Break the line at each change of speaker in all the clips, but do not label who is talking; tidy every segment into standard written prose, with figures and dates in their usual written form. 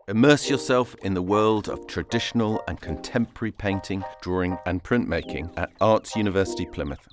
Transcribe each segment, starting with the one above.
Immerse yourself in the world of traditional and contemporary painting, drawing and printmaking at Arts University Plymouth.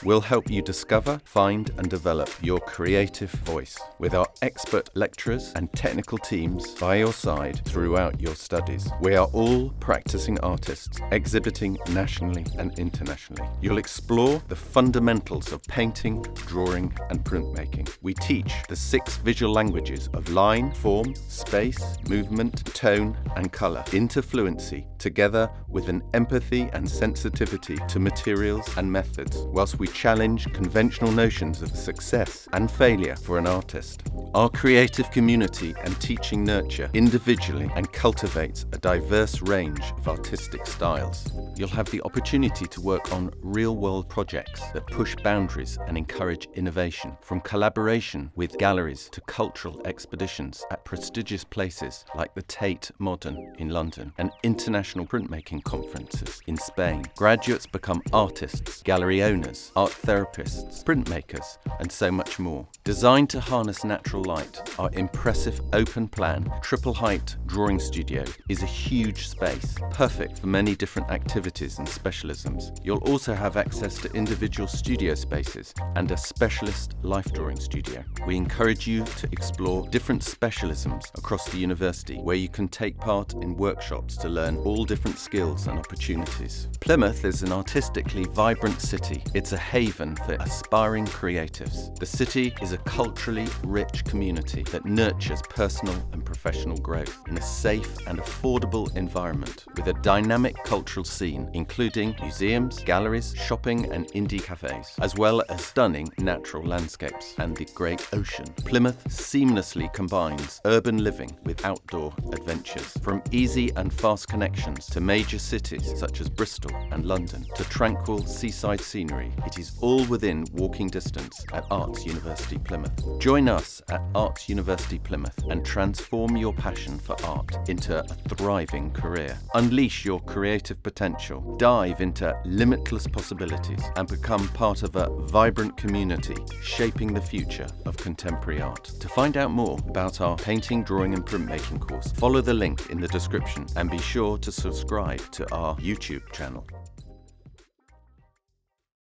We'll help you discover, find and develop your creative voice with our expert lecturers and technical teams by your side throughout your studies. We are all practicing artists, exhibiting nationally and internationally. You'll explore the fundamentals of painting, drawing and printmaking. We teach the 6 visual languages of line, form, space, movement, tone and colour into fluency, together with an empathy and sensitivity to materials and methods, whilst we challenge conventional notions of success and failure for an artist. Our creative community and teaching nurture individually and cultivates a diverse range of artistic styles. You'll have the opportunity to work on real-world projects that push boundaries and encourage innovation, from collaboration with galleries to cultural expeditions at prestigious places like the Tate Modern in London and international printmaking conferences in Spain. Graduates become artists, gallery owners, art therapists, printmakers, and so much more. Designed to harness natural light, our impressive open-plan, triple-height drawing studio is a huge space, perfect for many different activities and specialisms. You'll also have access to individual studio spaces and a specialist life drawing studio. We encourage you to explore different specialisms across the university, where you can take part in workshops to learn all different skills and opportunities. Plymouth is an artistically vibrant city. It's a haven for aspiring creatives. The city is a culturally rich community that nurtures personal and professional growth in a safe and affordable environment with a dynamic cultural scene, including museums, galleries, shopping and indie cafes, as well as stunning natural landscapes and the great ocean. Plymouth seamlessly combines urban living with outdoor adventures. From easy and fast connections to major cities such as Bristol and London, to tranquil seaside scenery, it is all within walking distance at Arts University Plymouth. Join us at Arts University Plymouth and transform your passion for art into a thriving career. Unleash your creative potential, dive into limitless possibilities and become part of a vibrant community shaping the future of contemporary art. To find out more about our painting, drawing and printmaking course, follow the link in the description and be sure to subscribe to our YouTube channel.